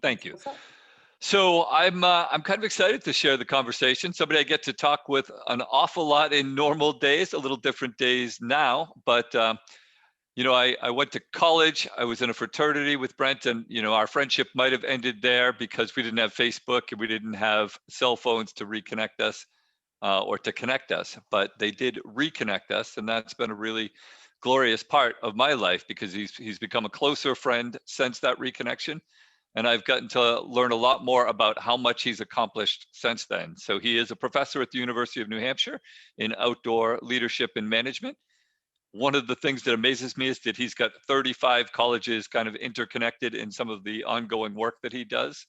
Thank you. What's up? So I'm kind of excited to share the conversation. Somebody I get to talk with an awful lot in normal days, a little different days now. But I went to college. I was in a fraternity with Brent, and our friendship might have ended there because we didn't have Facebook and we didn't have cell phones to reconnect us or to connect us. But they did reconnect us, and that's been a really glorious part of my life because he's become a closer friend since that reconnection. And I've gotten to learn a lot more about how much he's accomplished since then. So he is a professor at the University of New Hampshire in outdoor leadership and management. One of the things that amazes me is that he's got 35 colleges kind of interconnected in some of the ongoing work that he does,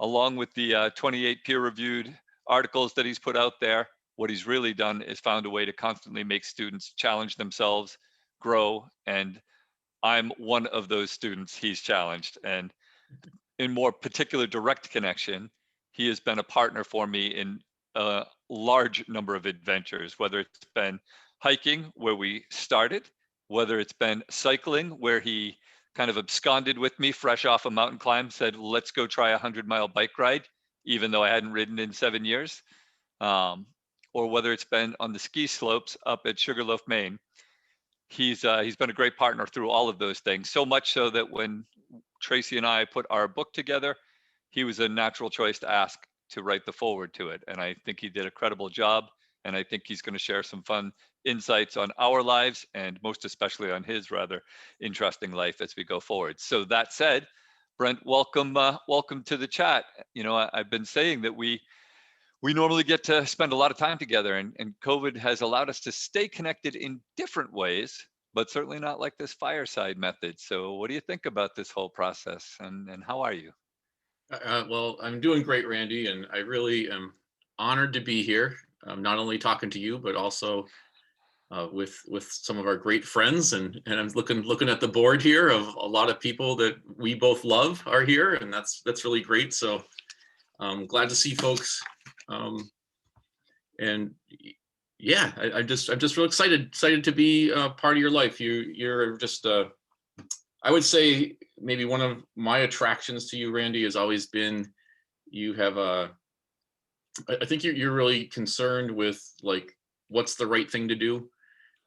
along with the 28 peer-reviewed articles that he's put out there. What he's really done is found a way to constantly make students challenge themselves, grow, and I'm one of those students he's challenged. And in more particular direct connection, he has been a partner for me in a large number of adventures, whether it's been hiking where we started, whether it's been cycling where he kind of absconded with me fresh off a mountain climb, said, let's go try a 100-mile bike ride, even though I hadn't ridden in 7 years. Or whether it's been on the ski slopes up at Sugarloaf, Maine. He's been a great partner through all of those things, so much so that when Tracy and I put our book together, he was a natural choice to ask to write the foreword to it. And I think he did a credible job. And I think he's going to share some fun insights on our lives and most especially on his rather interesting life as we go forward. So that said, Brent, welcome to the chat. I've been saying that we normally get to spend a lot of time together, and COVID has allowed us to stay connected in different ways, but certainly not like this fireside method. So what do you think about this whole process, and how are you? Well, I'm doing great, Randy, and I really am honored to be here. Not only talking to you, but also with some of our great friends, and I'm looking at the board here of a lot of people that we both love are here, and that's really great. So I'm glad to see folks, and yeah, I'm just real excited to be part of your life. You're just I would say maybe one of my attractions to you, Randy, has always been you have I think you're really concerned with like what's the right thing to do,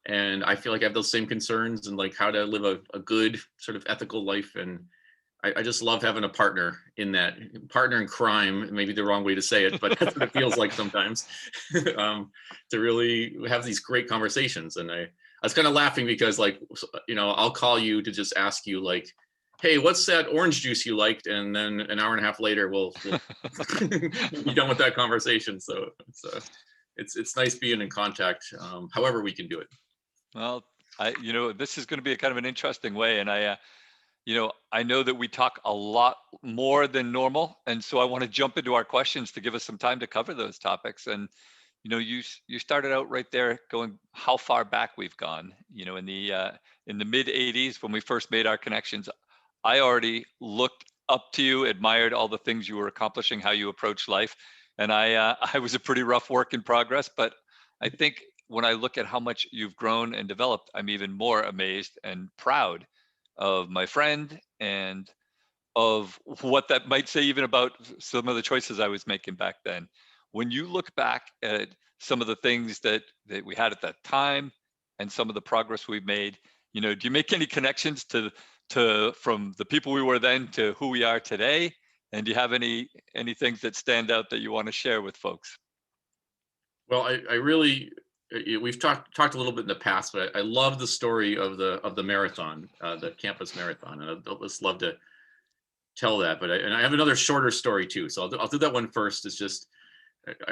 and I feel like I have those same concerns and like how to live a good sort of ethical life, and I just love having a partner in that. Partner in crime, maybe the wrong way to say it, but that's what it feels like sometimes. To really have these great conversations. And I was kind of laughing because like, I'll call you to just ask you like, hey, what's that orange juice you liked? And then an hour and a half later, we'll be done with that conversation. So it's nice being in contact, however we can do it. Well, this is going to be a kind of an interesting way, and I know that we talk a lot more than normal, and so I want to jump into our questions to give us some time to cover those topics. And you started out right there, going how far back we've gone. In the mid '80s when we first made our connections, I already looked up to you, admired all the things you were accomplishing, how you approach life, and I was a pretty rough work in progress. But I think when I look at how much you've grown and developed, I'm even more amazed and proud of my friend and of what that might say even about some of the choices I was making back then. When you look back at some of the things that we had at that time and some of the progress we've made, do you make any connections to from the people we were then to who we are today? And do you have any things that stand out that you want to share with folks? Well, I really, we've talked a little bit in the past, but I love the story of the marathon, the campus marathon, and I'd just love to tell that. But I have another shorter story too, so I'll do that one first. It's just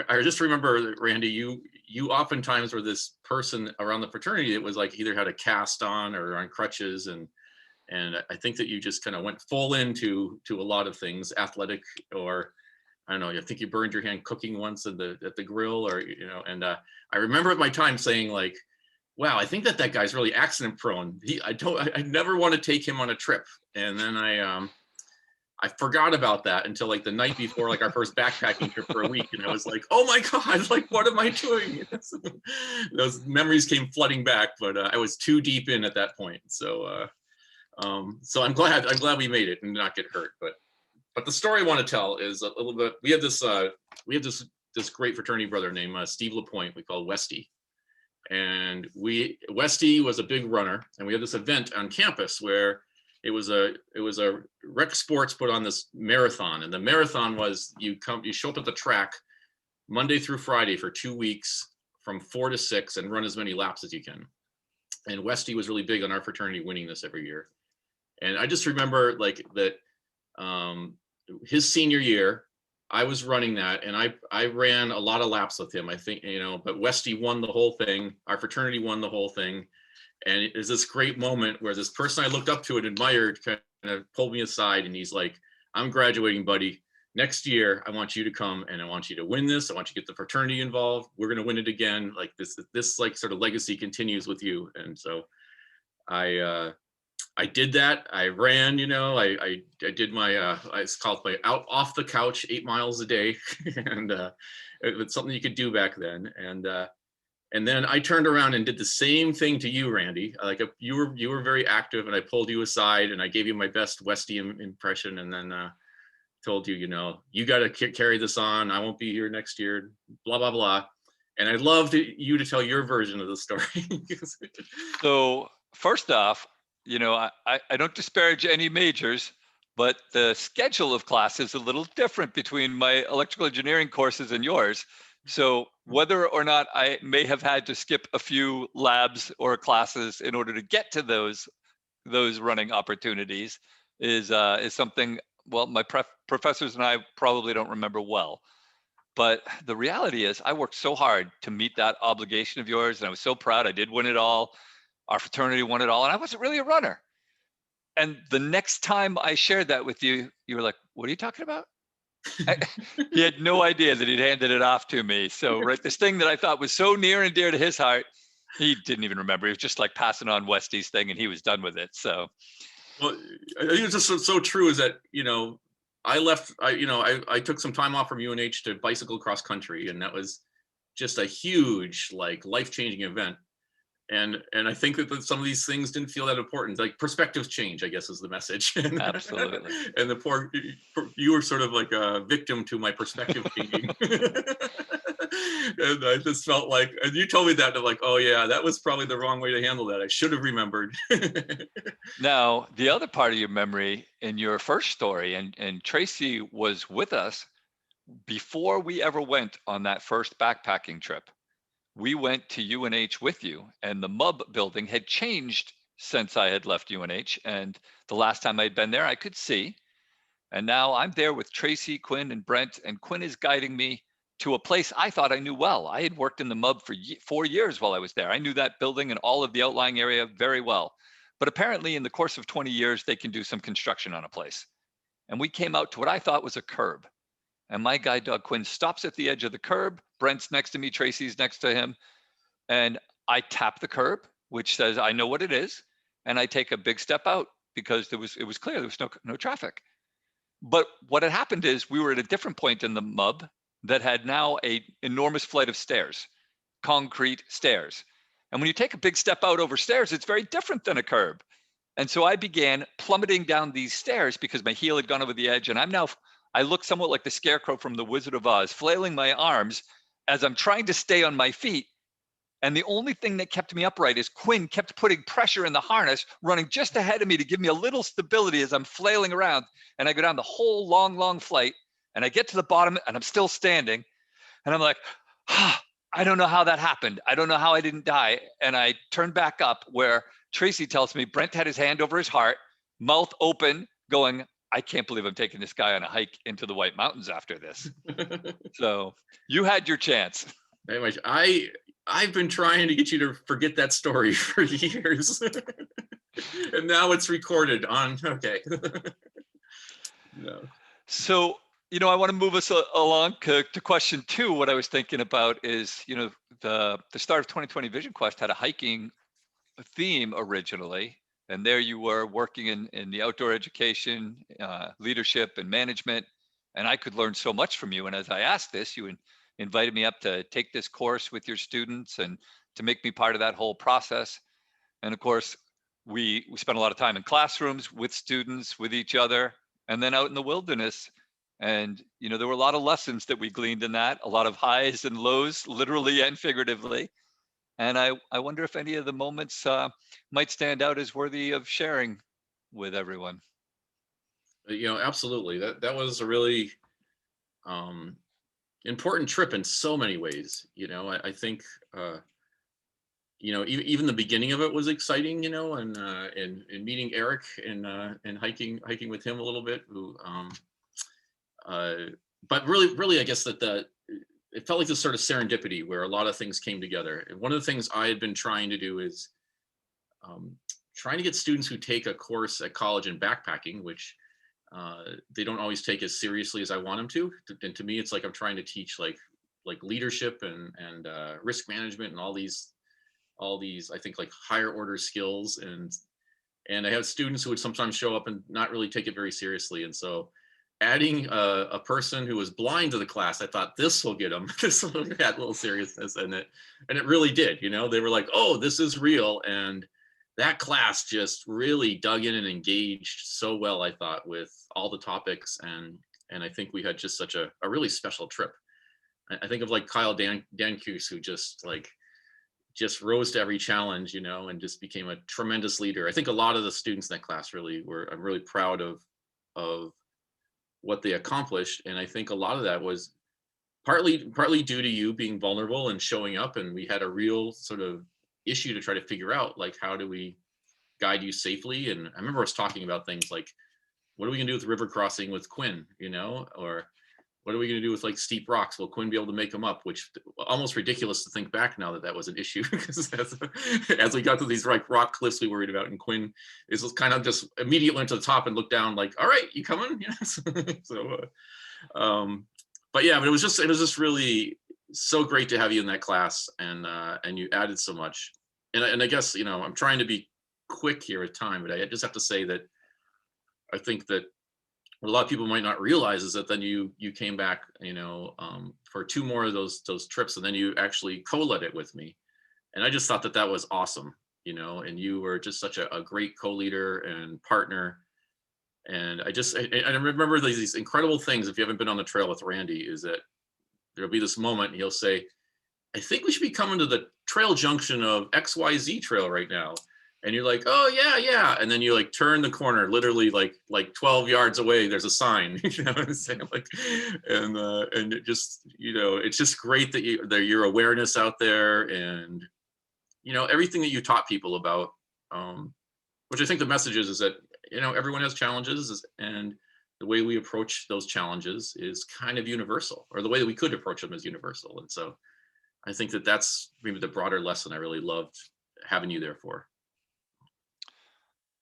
I just remember, Randy, you oftentimes were this person around the fraternity that was like either had a cast on or on crutches, and I think that you just kind of went full into a lot of things, athletic, or I don't know. I think you burned your hand cooking once at the grill, or and I remember at my time saying like, "Wow, I think that guy's really accident prone. I never want to take him on a trip." And then I forgot about that until like the night before like our first backpacking trip for a week, and I was like, "Oh my God, like what am I doing?" Those memories came flooding back, but I was too deep in at that point. So I'm glad we made it and not get hurt, but But the story I want to tell is a little bit. We have this great fraternity brother named Steve LaPointe. We call Westy, and Westy was a big runner, and we had this event on campus where it was a rec sports put on this marathon, and the marathon was you show up at the track Monday through Friday for 2 weeks from 4 to 6 and run as many laps as you can. And Westy was really big on our fraternity winning this every year. And I just remember like that his senior year, I was running that, and I ran a lot of laps with him, I think, but Westy won the whole thing. Our fraternity won the whole thing. And it was this great moment where this person I looked up to and admired kind of pulled me aside, and he's like, I'm graduating, buddy. Next year, I want you to come and I want you to win this. I want you to get the fraternity involved. We're going to win it again. Like this like sort of legacy continues with you. And so I did that. I ran, I did my, it's called my out off the couch 8 miles a day. And it was something you could do back then. And then I turned around and did the same thing to you, Randy. Like you were very active, and I pulled you aside and I gave you my best Westy impression. And then told you, you got to carry this on. I won't be here next year, blah, blah, blah. And I'd love you to tell your version of the story. So first off, I don't disparage any majors, but the schedule of class is a little different between my electrical engineering courses and yours. So whether or not I may have had to skip a few labs or classes in order to get to those running opportunities is something, well, my professors and I probably don't remember well. But the reality is I worked so hard to meet that obligation of yours, and I was so proud. I did win it all. Our fraternity won it all, and I wasn't really a runner. And the next time I shared that with you, you were like, what are you talking about? He had no idea that he'd handed it off to me. So this thing that I thought was so near and dear to his heart, he didn't even remember. He was just like passing on Westy's thing, and he was done with it. So, well, I think it's just so true is that, I left, I took some time off from UNH to bicycle cross country, and that was just a huge, like, life-changing event. And I think that some of these things didn't feel that important. Like perspectives change, I guess, is the message. Absolutely. And you were sort of like a victim to my perspective changing. And I just felt like, and you told me that, I'm like, oh yeah, that was probably the wrong way to handle that. I should have remembered. Now, the other part of your memory in your first story, and Tracy was with us before we ever went on that first backpacking trip. We went to UNH with you, and the MUB building had changed since I had left UNH. And the last time I'd been there, I could see. And now I'm there with Tracy, Quinn, and Brent, and Quinn is guiding me to a place I thought I knew well. I had worked in the MUB for 4 years while I was there. I knew that building and all of the outlying area very well. But apparently in the course of 20 years, they can do some construction on a place. And we came out to what I thought was a curb. And my guide dog Quinn stops at the edge of the curb. Brent's next to me, Tracy's next to him. And I tap the curb, which says, I know what it is. And I take a big step out because it was clear there was no traffic. But what had happened is we were at a different point in the MUB that had now an enormous flight of stairs, concrete stairs. And when you take a big step out over stairs, it's very different than a curb. And so I began plummeting down these stairs because my heel had gone over the edge. And I look somewhat like the scarecrow from The Wizard of Oz, flailing my arms as I'm trying to stay on my feet. And the only thing that kept me upright is Quinn kept putting pressure in the harness, running just ahead of me to give me a little stability as I'm flailing around. And I go down the whole long flight, and I get to the bottom, and I'm still standing. And I'm like, I don't know how that happened. I don't know how I didn't die. And I turn back up where Tracy tells me Brent had his hand over his heart, mouth open, going, I can't believe I'm taking this guy on a hike into the White Mountains after this. So you had your chance. Very much. I've been trying to get you to forget that story for years. And now it's recorded on, okay. No. So, I want to move us along to question 2. What I was thinking about is, the start of 2020 Vision Quest had a hiking theme originally. And there you were working in the outdoor education, leadership and management. And I could learn so much from you. And as I asked this, you invited me up to take this course with your students and to make me part of that whole process. And of course, we spent a lot of time in classrooms with students, with each other. and then out in the wilderness. And, there were a lot of lessons that we gleaned in that, a lot of highs and lows, literally and figuratively. And I wonder if any of the moments might stand out as worthy of sharing with everyone. Absolutely. That was a really important trip in so many ways. I think even the beginning of it was exciting, and meeting Eric and hiking with him a little bit. Uh, but really, I guess that it felt like this sort of serendipity where a lot of things came together. And one of the things I had been trying to do is trying to get students who take a course at college in backpacking, which they don't always take as seriously as I want them to. And to me, it's like I'm trying to teach like leadership and risk management and all these I think like higher order skills. And I have students who would sometimes show up and not really take it very seriously. And so adding a person who was blind to the class, I thought this will get them. This will add a little seriousness, and it really did. They were like, "Oh, this is real," and that class just really dug in and engaged so well, I thought, with all the topics, and I think we had just such a really special trip. I think of like Kyle Dancuse, who just rose to every challenge, and just became a tremendous leader. I think a lot of the students in that class really I'm really proud of what they accomplished. And I think a lot of that was partly due to you being vulnerable and showing up. And we had a real sort of issue to try to figure out, like, how do we guide you safely? And I remember us talking about things like, what are we gonna do with river crossing with Quinn, or what are we going to do with like steep rocks? Will Quinn be able to make them up? Which almost ridiculous to think back now that was an issue, because as we got to these like rock cliffs we worried about, and Quinn is kind of just immediately went to the top and looked down like, all right, you coming? But yeah, but it was just really so great to have you in that class, and you added so much. And I guess, I'm trying to be quick here with time, but I just have to say that I think that what a lot of people might not realize is that then you came back, for 2 more of those trips, and then you actually co-led it with me. And I just thought that was awesome, and you were just such a great co-leader and partner. And I remember these incredible things. If you haven't been on the trail with Randy, is that there'll be this moment and he'll say, I think we should be coming to the trail junction of XYZ trail right now. And you're like, oh yeah. And then you like turn the corner, literally like 12 yards away, there's a sign, what I'm saying? Like, and it just, it's just great that your awareness out there, and, everything that you taught people about, which I think the message is that, everyone has challenges, and the way we approach those challenges is kind of universal, or the way that we could approach them is universal. And so I think that that's maybe the broader lesson I really loved having you there for.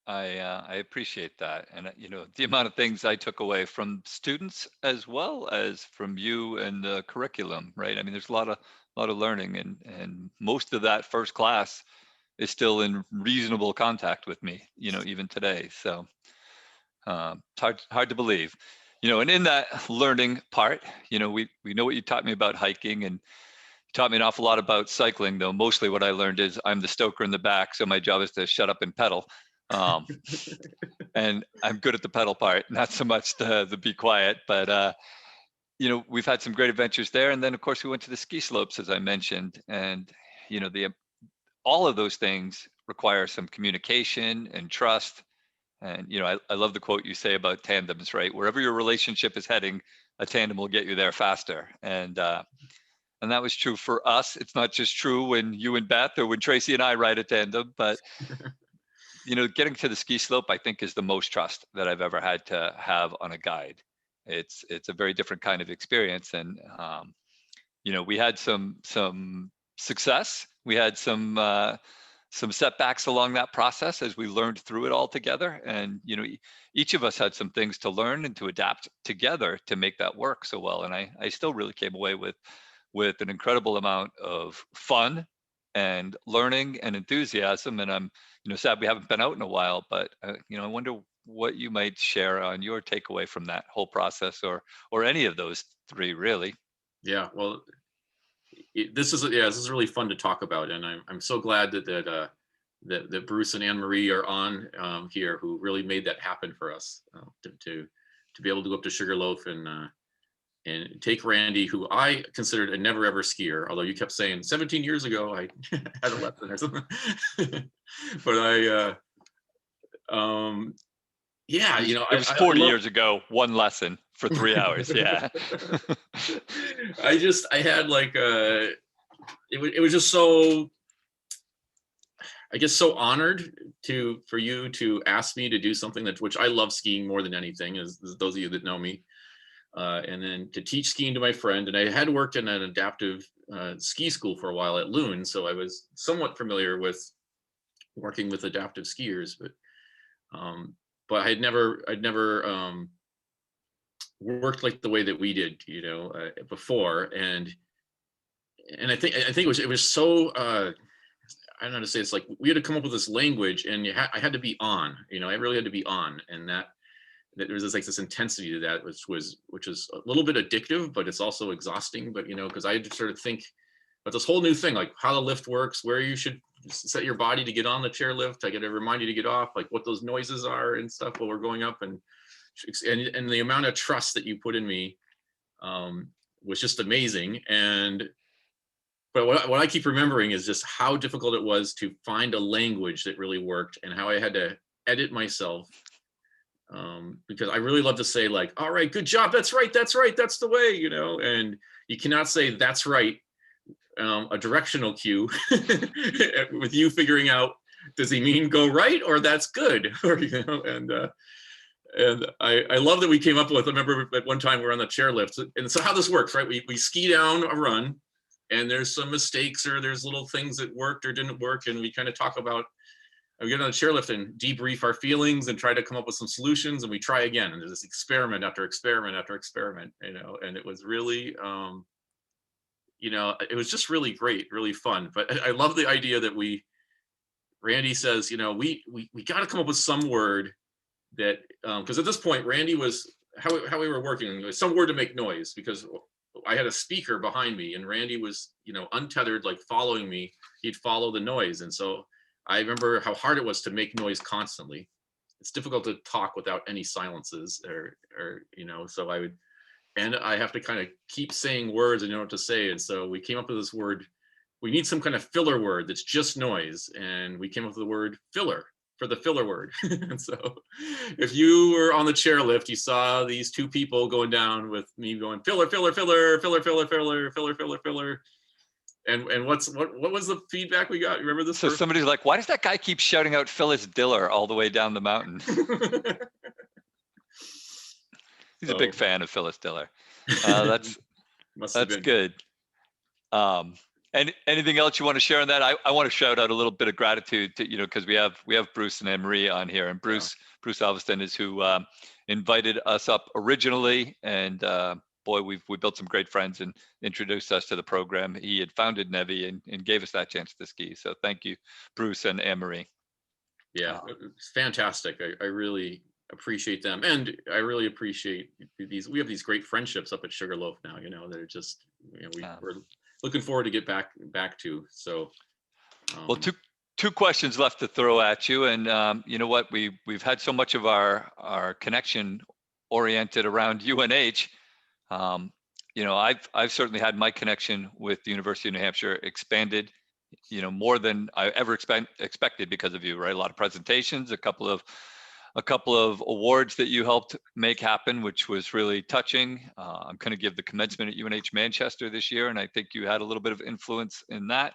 I appreciate that, and the amount of things I took away from students as well as from you and the curriculum, right? I mean, there's a lot of learning, and most of that first class is still in reasonable contact with me, even today. So it's hard to believe, and in that learning part, we know what you taught me about hiking, and you taught me an awful lot about cycling, though mostly what I learned is I'm the stoker in the back, so my job is to shut up and pedal. And I'm good at the pedal part, not so much the be quiet, but we've had some great adventures there. And then of course we went to the ski slopes, as I mentioned, and all of those things require some communication and trust. And I love the quote you say about tandems, right? Wherever your relationship is heading, a tandem will get you there faster. And that was true for us. It's not just true when you and Beth, or when Tracy and I ride a tandem, but getting to the ski slope, I think, is the most trust that I've ever had to have on a guide. It's a very different kind of experience. And, we had some success. We had some setbacks along that process as we learned through it all together. And, each of us had some things to learn and to adapt together to make that work so well. And I still really came away with an incredible amount of fun and learning and enthusiasm. And I'm, sad we haven't been out in a while, but I wonder what you might share on your takeaway from that whole process, or any of those 3, really. Yeah, well, this is really fun to talk about, and I'm so glad that Bruce and Anne Marie are on here, who really made that happen for us, to to be able to go up to Sugarloaf and take Randy, who I considered a never ever skier, although you kept saying 17 years ago I had a lesson or something. But yeah, you know, It was 40 years ago, one lesson for 3 hours. Yeah. I had like it was just so, I guess, so honored for you to ask me to do something which I love skiing more than anything, as those of you that know me. And then to teach skiing to my friend. And I had worked in an adaptive ski school for a while at Loon, so I was somewhat familiar with working with adaptive skiers, but I'd never worked like the way that we did, you know, before. And I think it was so I don't know how to say, it's like we had to come up with this language, and I had to be on, you know, I really had to be on, and that there was this intensity to that, which was a little bit addictive, but it's also exhausting. But, you know, because I had to sort of think about this whole new thing, like how the lift works, where you should set your body to get on the chairlift. I got to remind you to get off, like what those noises are and stuff while we're going up, and the amount of trust that you put in me was just amazing. But what I keep remembering is just how difficult it was to find a language that really worked, and how I had to edit myself. Because I really love to say, like, all right, good job, that's right, that's the way, you know. And you cannot say that's right, a directional cue with you figuring out, does he mean go right or that's good? Or, you know, and I love that we came up with, I remember at one time we were on the chairlift, and so how this works, right? We ski down a run, and there's some mistakes, or there's little things that worked or didn't work, and we kind of talk about, we get on the chairlift and debrief our feelings and try to come up with some solutions, and we try again. And there's this experiment after experiment after experiment, you know, and it was really, you know, it was just really great, really fun. But I love the idea that Randy says, you know, we got to come up with some word that, because at this point, Randy was, how we were working, some word to make noise, because I had a speaker behind me, and Randy was, you know, untethered, like following me. He'd follow the noise. And so I remember how hard it was to make noise constantly. It's difficult to talk without any silences, or you know, so I have to kind of keep saying words and know what to say. And so we came up with this word. We need some kind of filler word that's just noise. And we came up with the word filler for the filler word. And so if you were on the chairlift, you saw these two people going down with me going filler, filler, filler, filler, filler, filler, filler, filler, filler. And what was the feedback we got? Remember this? So somebody's like, why does that guy keep shouting out Phyllis Diller all the way down the mountain? He's a big fan of Phyllis Diller. That's good. And anything else you want to share on that? I want to shout out a little bit of gratitude to, you know, because we have Bruce and Anne-Marie on here, and Bruce Alveston is who invited us up originally, and boy, we built some great friends and introduced us to the program. He had founded Nevi and gave us that chance to ski. So thank you, Bruce and Anne-Marie. Yeah, it's fantastic. I really appreciate them, and I really appreciate these. We have these great friendships up at Sugarloaf now. You know, they're just, you know, we're looking forward to get back to. So, well, two questions left to throw at you, and you know what, we've had so much of our connection oriented around UNH. You know, I've certainly had my connection with the University of New Hampshire expanded, you know, more than I ever expected because of you, right? A lot of presentations, a couple of awards that you helped make happen, which was really touching. I'm going to give the commencement at UNH Manchester this year, and I think you had a little bit of influence in that.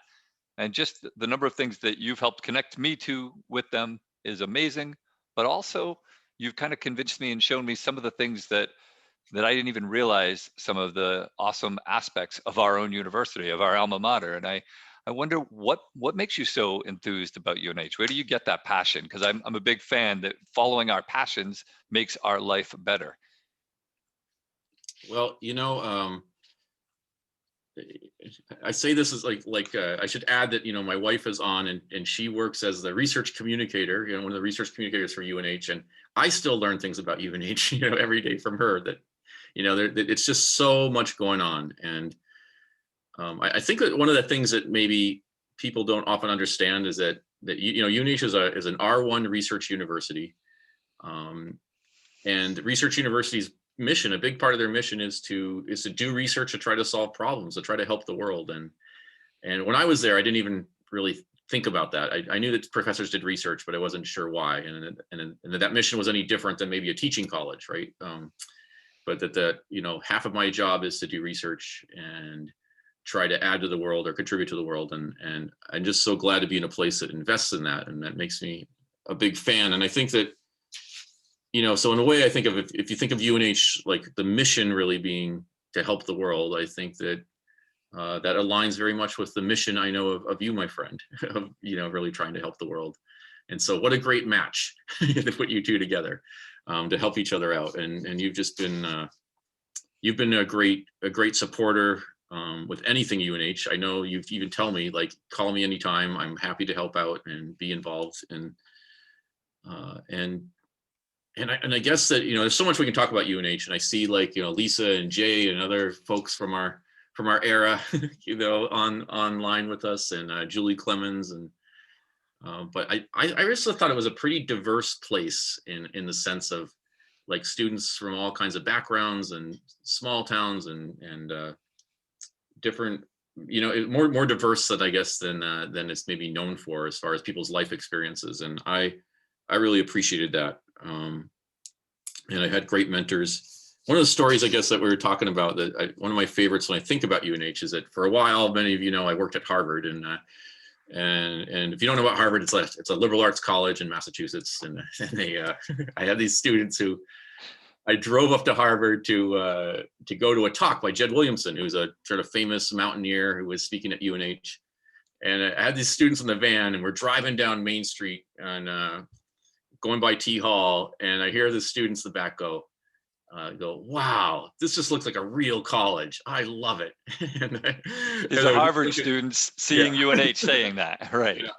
And just the number of things that you've helped connect me to with them is amazing. But also, you've kind of convinced me and shown me some of the things that I didn't even realize, some of the awesome aspects of our own university, of our alma mater. And I wonder what makes you so enthused about UNH? Where do you get that passion? Because I'm a big fan that following our passions makes our life better. Well, you know, I say this is like I should add that, you know, my wife is on, and she works as the research communicator, you know, one of the research communicators for UNH, and I still learn things about UNH, you know, every day from her. That, you know, it's just so much going on. And I think that one of the things that maybe people don't often understand is that you know, UNH is an R1 research university, And Research University's mission, a big part of their mission, is to do research to try to solve problems, to try to help the world. And when I was there, I didn't even really think about that. I knew that professors did research, but I wasn't sure why, and that mission was any different than maybe a teaching college, right? But that half of my job is to do research and try to add to the world or contribute to the world, and I'm just so glad to be in a place that invests in that, and that makes me a big fan. And I think that, so in a way, I think of, if you think of UNH, like the mission really being to help the world, I think that that aligns very much with the mission I know of you, my friend, of really trying to help the world. And so what a great match to put you two together to help each other out. And you've just been a great supporter with anything UNH. I know you've even tell me, like, call me anytime. I'm happy to help out and be involved. And I guess that, there's so much we can talk about UNH, and I see, like, Lisa and Jay and other folks from our era, online with us, and Julie Clemens, and but I also thought it was a pretty diverse place in the sense of, like, students from all kinds of backgrounds and small towns and different, more diverse than, I guess, than it's maybe known for as far as people's life experiences. And I really appreciated that. And I had great mentors. One of the stories, I guess, that we were talking about, one of my favorites when I think about UNH is that for a while, many of you know, I worked at Harvard, and if you don't know about Harvard, it's a liberal arts college in Massachusetts, and I had these students who I drove up to Harvard to go to a talk by Jed Williamson, who's a sort of famous mountaineer who was speaking at UNH. And I had these students in the van, and we're driving down Main Street and going by T Hall, and I hear the students in the back go, wow, this just looks like a real college. I love it. These are Harvard students seeing UNH saying that, right? Yeah.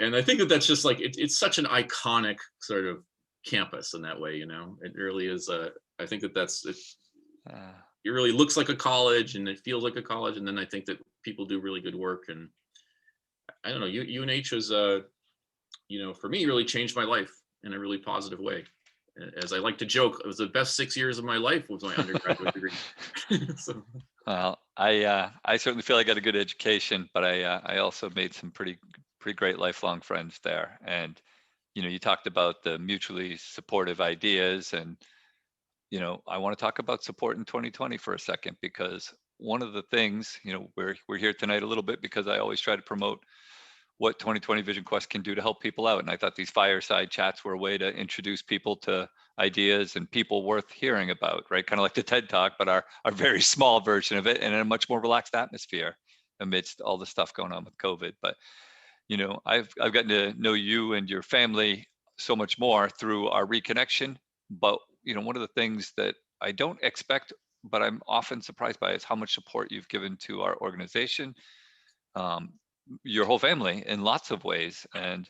And I think that's just like, it's such an iconic sort of campus in that way, it really is. I think it really looks like a college, and it feels like a college. And then I think that people do really good work. And I don't know, UNH was, for me, really changed my life in a really positive way. As I like to joke, it was the best 6 years of my life was my undergraduate degree. So. Well, I certainly feel I got a good education, but I also made some pretty great lifelong friends there. And you talked about the mutually supportive ideas, and I want to talk about support in 2020 for a second, because one of the things, we're here tonight a little bit because I always try to promote what 2020 Vision Quest can do to help people out. And I thought these fireside chats were a way to introduce people to ideas and people worth hearing about, right? Kind of like the TED Talk, but our very small version of it, and in a much more relaxed atmosphere amidst all the stuff going on with COVID. But, I've gotten to know you and your family so much more through our reconnection. But, one of the things that I don't expect, but I'm often surprised by, is how much support you've given to our organization, your whole family, in lots of ways. And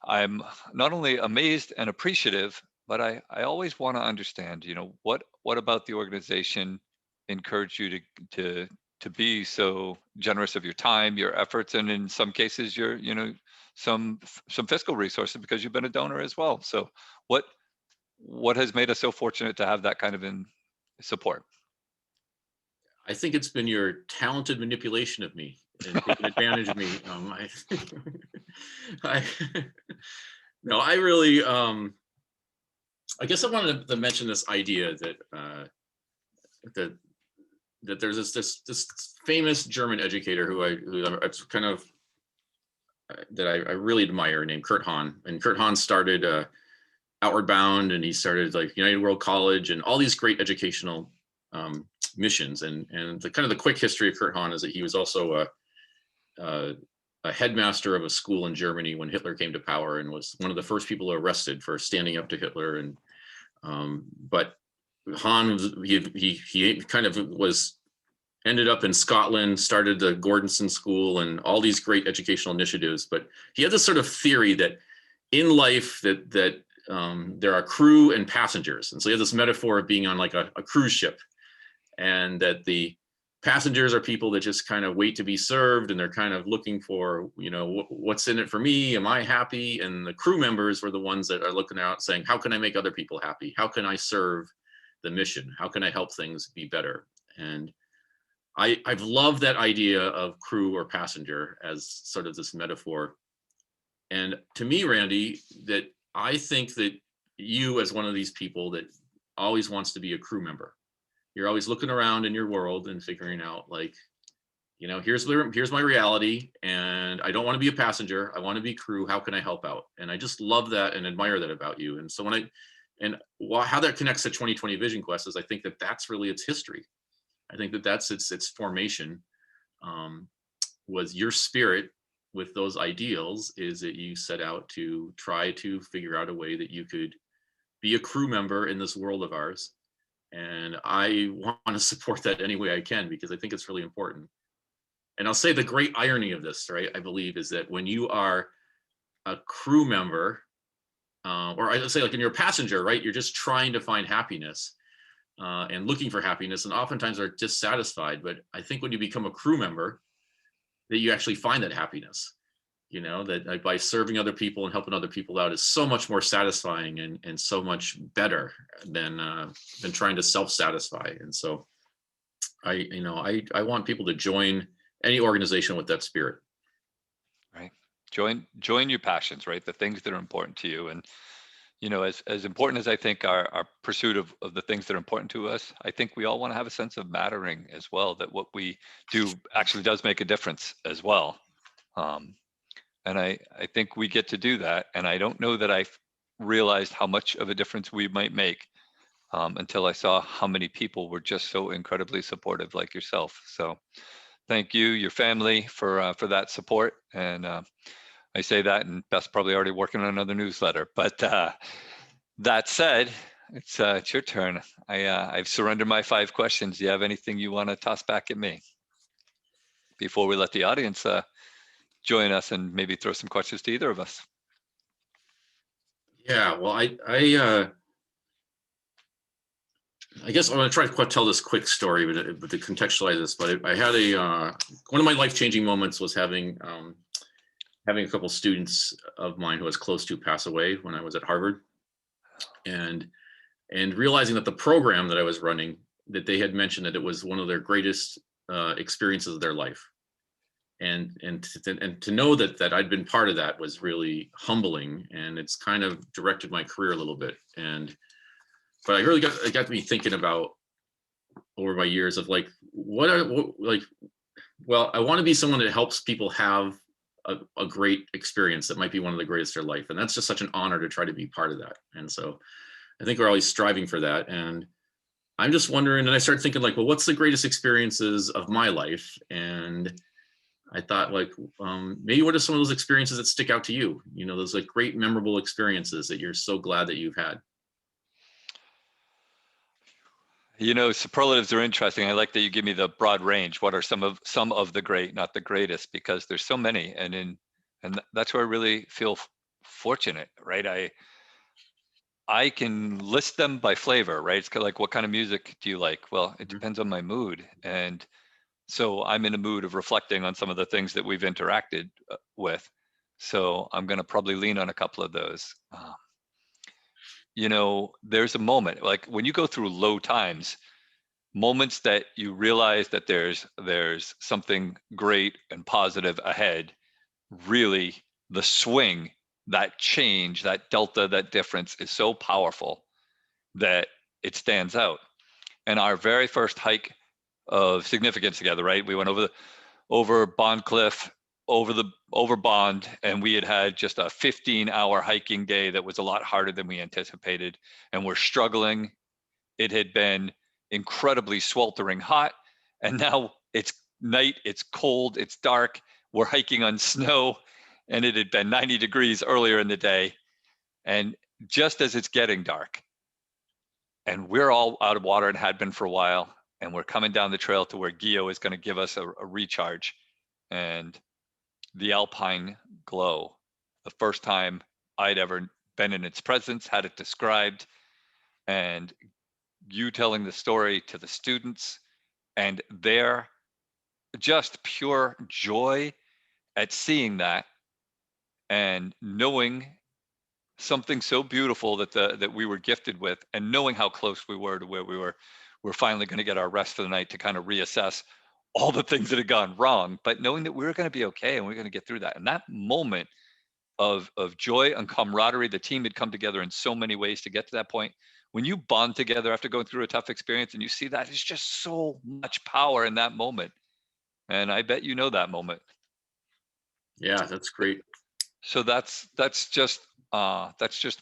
I'm not only amazed and appreciative, but I always want to understand, what about the organization encouraged you to be so generous of your time, your efforts, and in some cases your, some fiscal resources, because you've been a donor as well. So what has made us so fortunate to have that kind of support? I think it's been your talented manipulation of me and taking advantage of me. I really, I guess I wanted to mention this idea that there's this famous German educator who I kind of that I really admire, named Kurt Hahn. And Kurt Hahn started Outward Bound, and he started like United World College and all these great educational missions. And the kind of the quick history of Kurt Hahn is that he was also a headmaster of a school in Germany when Hitler came to power, and was one of the first people arrested for standing up to Hitler. And but Hahn was, he kind of ended up in Scotland, started the Gordonson School and all these great educational initiatives. But he had this sort of theory that in life that there are crew and passengers. And so he had this metaphor of being on like a cruise ship, and that the Passengers are people that just kind of wait to be served, and they're kind of looking for, what's in it for me? Am I happy? And the crew members were the ones that are looking out saying, how can I make other people happy? How can I serve the mission? How can I help things be better? And I've loved that idea of crew or passenger as sort of this metaphor. And to me, Randy, that I think that you, as one of these people that always wants to be a crew member, you're always looking around in your world and figuring out, like, here's my reality, and I don't want to be a passenger. I want to be crew. How can I help out? And I just love that and admire that about you. And so how that connects to 2020 Vision Quest is, I think that that's really its history. I think that that's its formation, was your spirit with those ideals, is that you set out to try to figure out a way that you could be a crew member in this world of ours. And I want to support that any way I can, because I think it's really important. And I'll say the great irony of this, right, I believe, is that when you are a crew member, or I would say, like, when you're a passenger, right, you're just trying to find happiness, and looking for happiness, and oftentimes are dissatisfied. But I think when you become a crew member, that you actually find that happiness, that, like, by serving other people and helping other people out is so much more satisfying, and so much better than trying to self-satisfy. And so I want people to join any organization with that spirit. Right. Join your passions, right? The things that are important to you. And as important as I think our pursuit of the things that are important to us, I think we all want to have a sense of mattering as well, that what we do actually does make a difference as well. And I think we get to do that. And I don't know that I've realized how much of a difference we might make, until I saw how many people were just so incredibly supportive, like yourself. So thank you, your family, for that support. And I say that, and Beth's probably already working on another newsletter. But that said, it's your turn. I've surrendered my 5 questions. Do you have anything you want to toss back at me before we let the audience join us and maybe throw some questions to either of us? Yeah, well, I guess I'm going to try to tell this quick story, but to contextualize this. But I had one of my life-changing moments was having a couple students of mine who I was close to pass away when I was at Harvard, and realizing that the program that I was running, that they had mentioned that it was one of their greatest experiences of their life. And to know that I'd been part of that was really humbling, and it's kind of directed my career a little bit. But I really got to be thinking about, over my years, of like, well, I want to be someone that helps people have a great experience that might be one of the greatest of their life, and that's just such an honor to try to be part of that. And so I think we're always striving for that. And I'm just wondering, and I started thinking, like, well, what's the greatest experiences of my life? And I thought, like, maybe what are some of those experiences that stick out to you? Those, like, great memorable experiences that you're so glad that you've had. Superlatives are interesting. I like that you give me the broad range. What are some of the great, not the greatest, because there's so many, and that's where I really feel fortunate, right? I can list them by flavor, right? It's kind of like, what kind of music do you like? Well, it depends on my mood, and so I'm in a mood of reflecting on some of the things that we've interacted with. So I'm going to probably lean on a couple of those. There's a moment, like when you go through low times, moments that you realize that there's something great and positive ahead. Really, the swing, that change, that delta, that difference is so powerful that it stands out. And our very first hike of significance together, right? We went over Bond Cliff, over Bond, and we had just a 15-hour hiking day that was a lot harder than we anticipated, and we're struggling. It had been incredibly sweltering hot, and now it's night, it's cold, it's dark, we're hiking on snow, and it had been 90 degrees earlier in the day. And just as it's getting dark, and we're all out of water and had been for a while, and we're coming down the trail to where Gio is going to give us a recharge, and the alpine glow, the first time I'd ever been in its presence, had it described, and you telling the story to the students, And their just pure joy at seeing that and knowing something so beautiful that we were gifted with, and knowing how close we were to where we're finally going to get our rest for the night to kind of reassess all the things that had gone wrong, but knowing that we were going to be okay and we are going to get through that. And that moment of joy and camaraderie, the team had come together in so many ways to get to that point. When you bond together after going through a tough experience and you see that, it's just so much power in that moment. And I bet you know that moment. Yeah, that's great. So that's just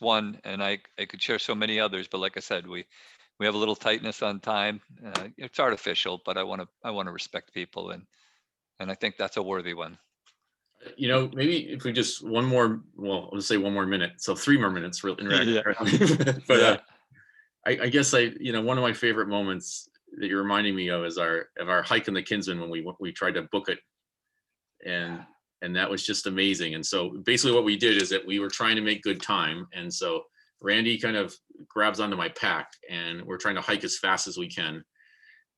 one, and I could share so many others, but like I said, we have a little tightness on time. It's artificial, but I want to respect people, and I think that's a worthy one. Maybe if we just one more, well, I'll just say one more minute. So 3 more minutes real in Yeah, but yeah, I guess one of my favorite moments that you're reminding me of is our hike in the Kinsman when we tried to book it, and that was just amazing. And so basically what we did is that we were trying to make good time, and so Randy kind of grabs onto my pack and we're trying to hike as fast as we can.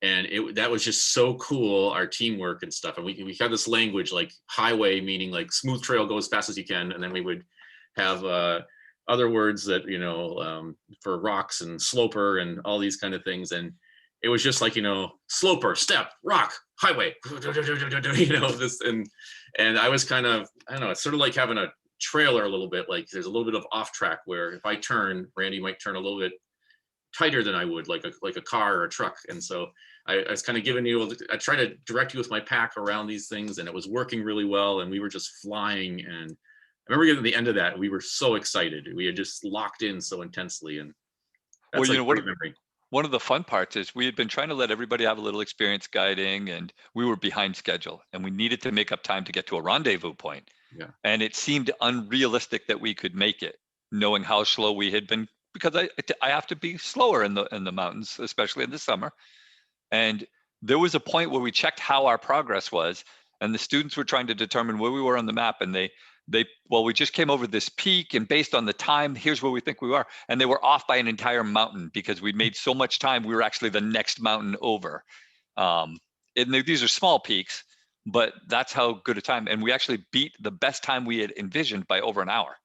And that was just so cool, our teamwork and stuff. And we had this language like highway, meaning like smooth trail, go as fast as you can. And then we would have other words that for rocks and sloper and all these kind of things. And it was just like, sloper, step, rock, highway, this. And I was kind of, I don't know, it's sort of like having a trailer a little bit. Like there's a little bit of off track where if I turn, Randy might turn a little bit tighter than I would, like a car or a truck. And so I was kind of giving you, I try to direct you with my pack around these things, and it was working really well. And we were just flying. And I remember getting to the end of that, we were so excited. We had just locked in so intensely. And well, that's a great memory. one of the fun parts is we had been trying to let everybody have a little experience guiding, and we were behind schedule, and we needed to make up time to get to a rendezvous point. Yeah. And it seemed unrealistic that we could make it, knowing how slow we had been, because I have to be slower in the mountains, especially in the summer. And there was a point where we checked how our progress was, and the students were trying to determine where we were on the map. And well, we just came over this peak, and based on the time, here's where we think we are. And they were off by an entire mountain because we made so much time. We were actually the next mountain over. And these are small peaks, but that's how good a time. And we actually beat the best time we had envisioned by over an hour.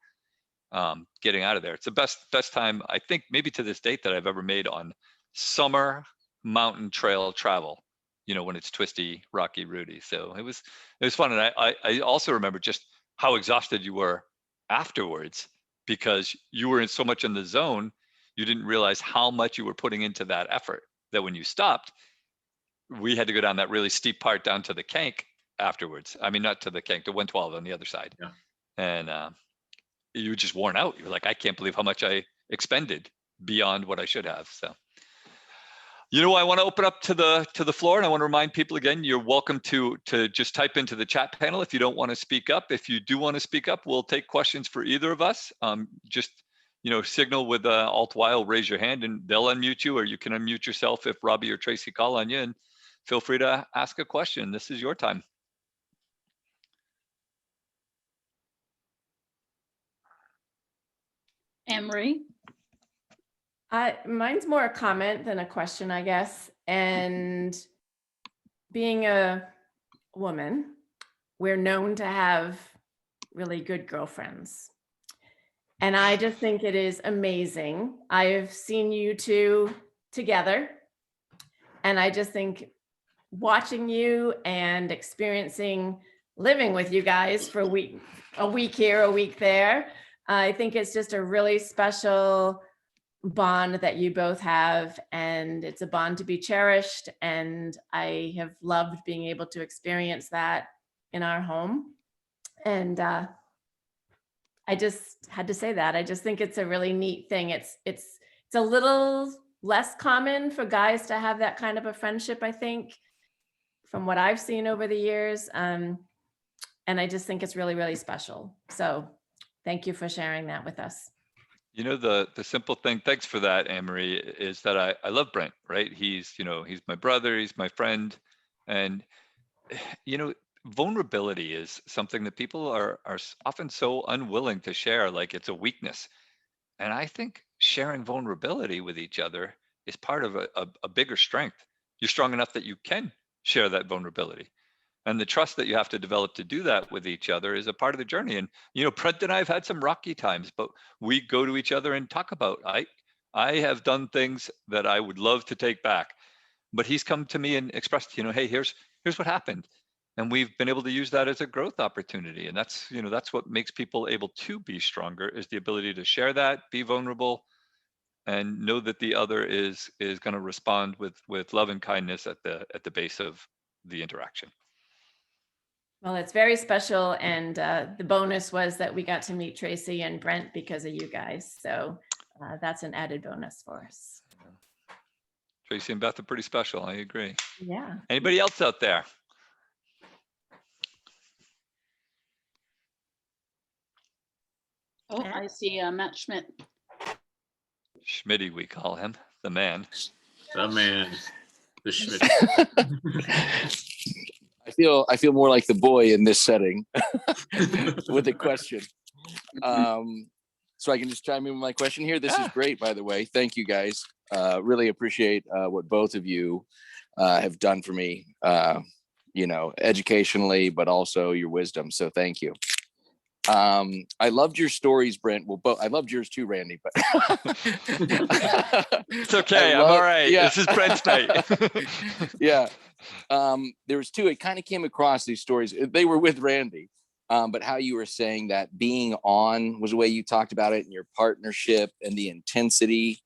Getting out of there. It's the best time, I think, maybe to this date, that I've ever made on summer mountain trail travel, when it's twisty, rocky, rooty. So it was fun. And I also remember just how exhausted you were afterwards, because you were in so much in the zone, you didn't realize how much you were putting into that effort, that when you stopped, we had to go down that really steep part down to the Kank afterwards. I mean, not to the Kank, to 112 on the other side. Yeah. And you were just worn out. You're like, I can't believe how much I expended beyond what I should have. So, I want to open up to the floor, and I want to remind people again, you're welcome to just type into the chat panel if you don't want to speak up. If you do want to speak up, we'll take questions for either of us. Just signal with Alt-Y, raise your hand, and they'll unmute you, or you can unmute yourself if Robbie or Tracy call on you, and feel free to ask a question. This is your time. Anne-Marie? Mine's more a comment than a question, I guess. And being a woman, we're known to have really good girlfriends. And I just think it is amazing. I've seen you two together, and I just think watching you and experiencing living with you guys for a week here, a week there, I think it's just a really special bond that you both have, and it's a bond to be cherished. And I have loved being able to experience that in our home. And I just had to say that. I just think it's a really neat thing. It's a little less common for guys to have that kind of a friendship, I think, from what I've seen over the years. And I just think it's really, really special. So thank you for sharing that with us. The simple thing, thanks for that, Anne-Marie, is that I love Brent, right? He's my brother, he's my friend. And, vulnerability is something that people are often so unwilling to share, like it's a weakness. And I think sharing vulnerability with each other is part of a bigger strength. you're strong enough that you can share that vulnerability. And the trust that you have to develop to do that with each other is a part of the journey. And, Brent and I have had some rocky times, but we go to each other and talk about, I have done things that I would love to take back, but he's come to me and expressed, hey, here's what happened. And we've been able to use that as a growth opportunity. And that's what makes people able to be stronger, is the ability to share that, be vulnerable, and know that the other is going to respond with love and kindness at the base of the interaction. Well, it's very special. And the bonus was that we got to meet Tracy and Brent because of you guys. So that's an added bonus for us. Tracy and Beth are pretty special. I agree. Yeah. Anybody else out there? Oh, I see Matt Schmidt. Schmitty, we call him, the man. The man, the Schmidt. I feel more like the boy in this setting with a question. So I can just chime in with my question here. This is great, by the way. Thank you, guys. Really appreciate what both of you have done for me, educationally, but also your wisdom. So thank you. I loved your stories, Brent. Well, I loved yours too, Randy, but it's okay. I'm all right. Yeah. This is Brent's night. Yeah. There was two, it kind of came across these stories. They were with Randy, but how you were saying that being on was the way you talked about it, and your partnership and the intensity.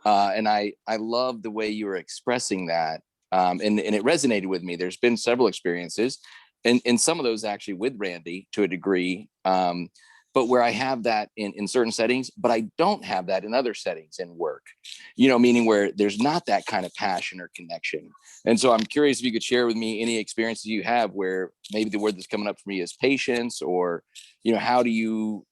And I love the way you were expressing that. And it resonated with me. There's been several experiences, and some of those actually with Randy to a degree, but where I have that in certain settings, but I don't have that in other settings in work, meaning where there's not that kind of passion or connection. And so I'm curious if you could share with me any experiences you have where maybe the word that's coming up for me is patience, or, how do you,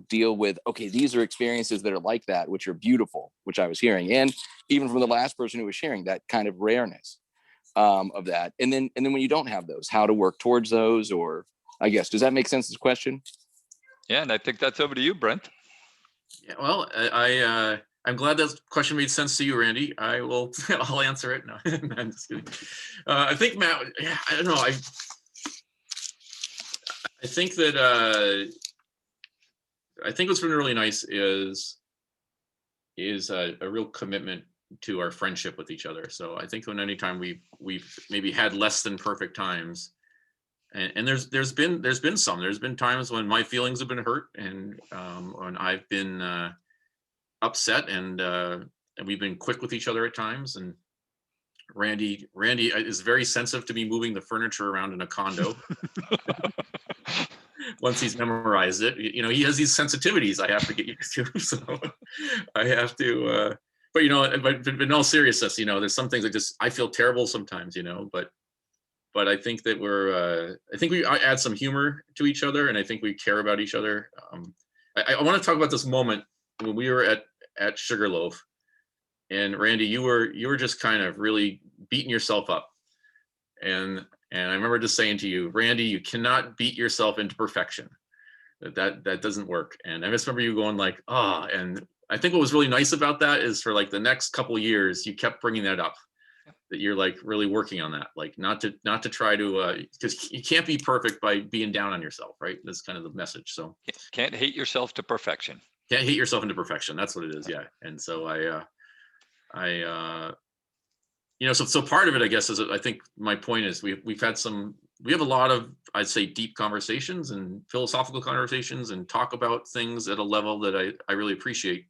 deal with, okay, these are experiences that are like that, which are beautiful, which I was hearing. And even from the last person who was sharing, that kind of rareness of that. And then when you don't have those, how to work towards those, or I guess, does that make sense, this question? Yeah, and I think that's over to you, Brent. Yeah, well, I'm glad that question made sense to you, Randy. I'll answer it. No, I'm just kidding. I think Matt, I don't know. I think that I think what's been really nice is a real commitment to our friendship with each other. So I think when anytime we've maybe had less than perfect times, and there's been times when my feelings have been hurt, and when I've been upset, and we've been quick with each other at times. And Randy is very sensitive to me moving the furniture around in a condo. Once he's memorized it, he has these sensitivities I have to get used to. So I have to, but in all seriousness, there's some things I feel terrible sometimes, but I think that I think we add some humor to each other, and I think we care about each other. I want to talk about this moment when we were at Sugarloaf, and Randy, you were just kind of really beating yourself up. And I remember just saying to you, Randy, you cannot beat yourself into perfection. That doesn't work. And I just remember you going like, and I think what was really nice about that is for like the next couple of years, you kept bringing that up, that you're like really working on that, like not to try to, because you can't be perfect by being down on yourself, right? That's kind of the message. So can't hate yourself to perfection. Can't hate yourself into perfection. That's what it is. Yeah. And so so part of it, I guess, is I think my point is we have a lot of, I'd say, deep conversations and philosophical conversations, and talk about things at a level that I really appreciate.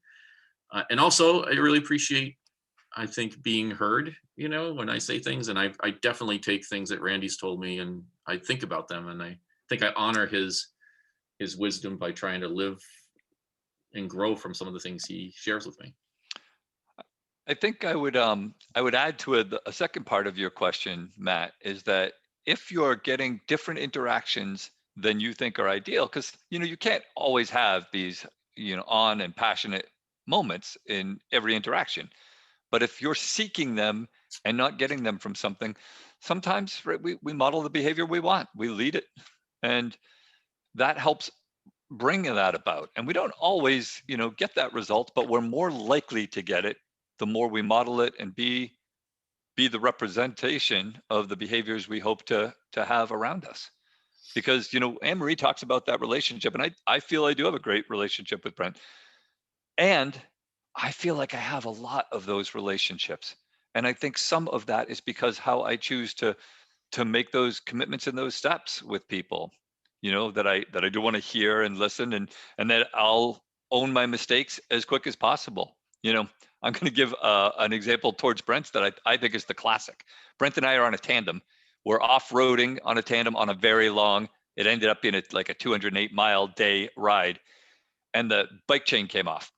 And also I really appreciate, I think, being heard, when I say things, and I definitely take things that Randy's told me and I think about them, and I think I honor his wisdom by trying to live and grow from some of the things he shares with me. I think I would add to a second part of your question, Matt, is that if you're getting different interactions than you think are ideal, because you can't always have these on and passionate moments in every interaction, but if you're seeking them and not getting them from something, sometimes we model the behavior we want, we lead it, and that helps bring that about. And we don't always get that result, but we're more likely to get it the more we model it and be be the representation of the behaviors we hope to have around us. Because, you know, Anne-Marie talks about that relationship, and I feel I do have a great relationship with Brent. And I feel like I have a lot of those relationships. And I think some of that is because how I choose to make those commitments and those steps with people, you know, that I do want to hear and listen, and that I'll own my mistakes as quick as possible. You know, I'm going to give an example towards Brent's that I think is the classic. Brent and I are on a tandem. We're off-roading on a tandem on a very long, it ended up being like a 208-mile day ride, and the bike chain came off.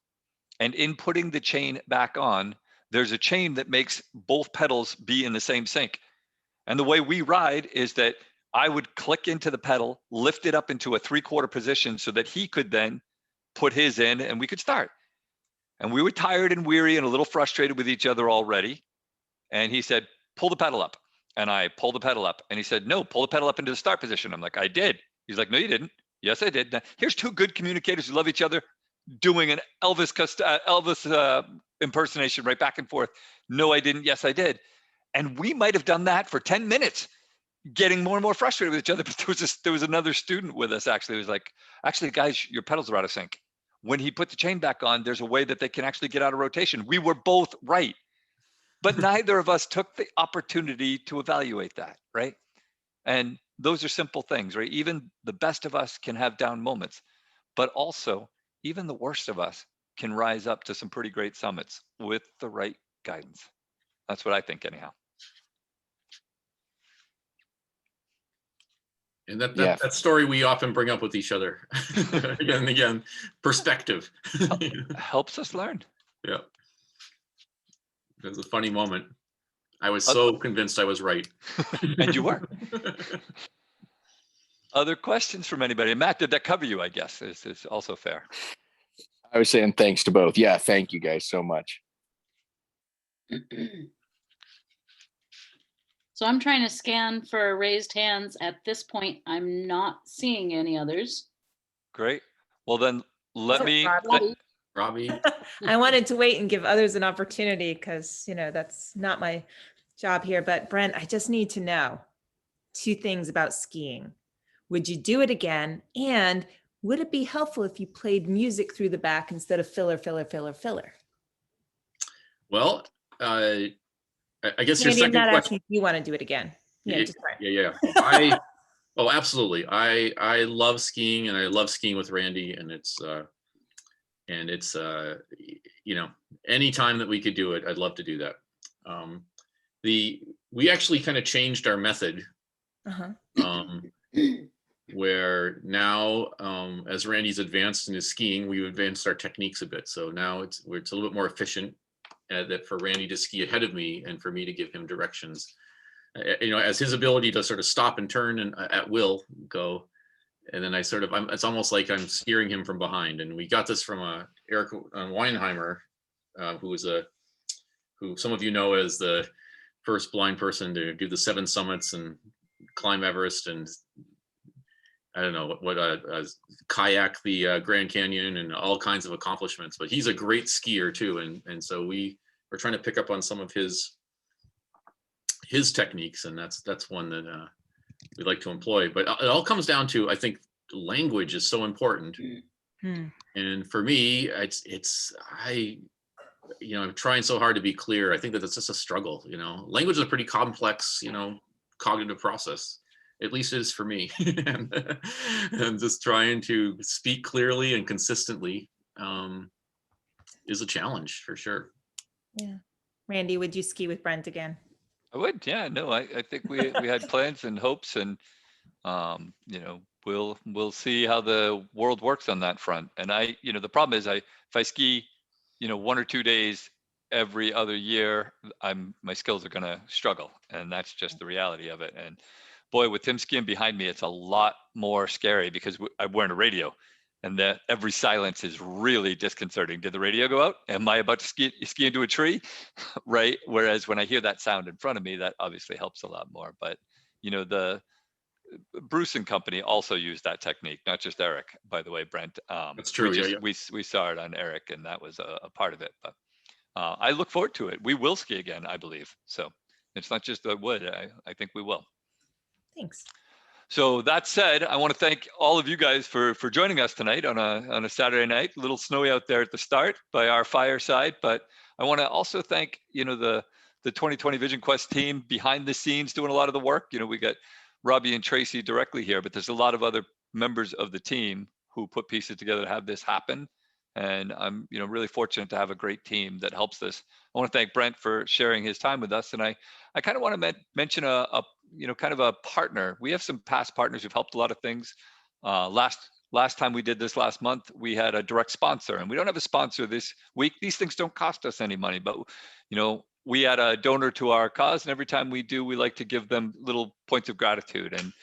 And in putting the chain back on, there's a chain that makes both pedals be in the same sync. And the way we ride is that I would click into the pedal, lift it up into a 3/4 position so that he could then put his in and we could start. And we were tired and weary and a little frustrated with each other already. And he said, pull the pedal up. And I pulled the pedal up. And he said, no, pull the pedal up into the start position. I'm like, I did. He's like, no, you didn't. Yes, I did. Now, here's two good communicators who love each other doing an Elvis impersonation right back and forth. No, I didn't. Yes, I did. And we might have done that for 10 minutes, getting more and more frustrated with each other. But there was another student with us, actually. It was like, actually, guys, your pedals are out of sync. When he put the chain back on, there's a way that they can actually get out of rotation. We were both right. But neither of us took the opportunity to evaluate that, right? And those are simple things, right? Even the best of us can have down moments, but also even the worst of us can rise up to some pretty great summits with the right guidance. That's what I think, anyhow. And that story we often bring up with each other again and again, perspective. Helps us learn. Yeah. It was a funny moment. I was so convinced I was right. And you were. Other questions from anybody? Matt, did that cover you, I guess? Is also fair. I was saying thanks to both. Yeah, thank you guys so much. So I'm trying to scan for raised hands. At this point, I'm not seeing any others. Great. Well, then let me. Robbie. I wanted to wait and give others an opportunity because, you know, that's not my job here. But Brent, I just need to know 2 things about skiing. Would you do it again? And would it be helpful if you played music through the back instead of filler? Well, I guess your Maybe I'm second not question. asking if you want to do it again. Yeah, just Brent. Yeah. Oh, absolutely. I love skiing, and I love skiing with Randy, and it's you know, any time that we could do it, I'd love to do that. We actually kind of changed our method, where now, as Randy's advanced in his skiing, we've advanced our techniques a bit. So now it's a little bit more efficient, that for Randy to ski ahead of me and for me to give him directions. You know, as his ability to sort of stop and turn and at will go. And then it's almost like I'm steering him from behind. And we got this from Eric Weinheimer, who some of you know as the first blind person to do the 7 summits and climb Everest, and I don't know what kayak the Grand Canyon and all kinds of accomplishments. But he's a great skier too, and so we're trying to pick up on some of his techniques, and that's one that we like to employ. But it all comes down to, I think, language is so important. And for me, I'm trying so hard to be clear. I think that it's just a struggle. You know, language is a pretty complex, cognitive process. At least it is for me. and just trying to speak clearly and consistently is a challenge for sure. Yeah. Randy, would you ski with Brent again? I would. Yeah. No, I think we had plans and hopes, and we'll see how the world works on that front. And the problem is if I ski, 1 or 2 days every other year, my skills are going to struggle, and that's just the reality of it. And boy, with him skiing behind me, it's a lot more scary because I'm wearing a radio, and that every silence is really disconcerting. Did the radio go out? Am I about to ski into a tree? Right. Whereas when I hear that sound in front of me, that obviously helps a lot more. But the Bruce and company also use that technique, not just Eric, by the way, Brent. That's true. We saw it on Eric, and that was a part of it. But I look forward to it. We will ski again, I believe. So It's not just the wood. I think we will. Thanks. So that said, I want to thank all of you guys for joining us tonight on a Saturday night. A little snowy out there at the start by our fireside, but I want to also thank the 2020 Vision Quest team behind the scenes doing a lot of the work. We got Robbie and Tracy directly here, but there's a lot of other members of the team who put pieces together to have this happen. And I'm really fortunate to have a great team that helps this. I want to thank Brent for sharing his time with us, and I kind of want to mention a kind of a partner. We have some past partners who've helped a lot of things. Last time we did this last month, we had a direct sponsor, and we don't have a sponsor this week. These things don't cost us any money, but we had a donor to our cause, and every time we do, we like to give them little points of gratitude. And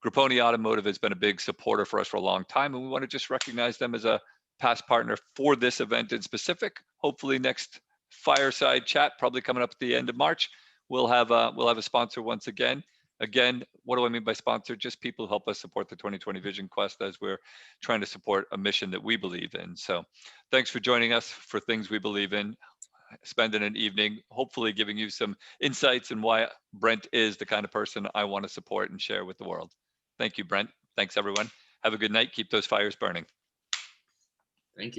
Grapponi Automotive has been a big supporter for us for a long time, and we want to just recognize them as a past partner for this event in specific. Hopefully next fireside chat, probably coming up at the end of March, we'll have a sponsor once again. Again, what do I mean by sponsor? Just people who help us support the 2020 Vision Quest as we're trying to support a mission that we believe in. So thanks for joining us for things we believe in, spending an evening, hopefully giving you some insights in why Brent is the kind of person I want to support and share with the world. Thank you, Brent. Thanks, everyone. Have a good night. Keep those fires burning.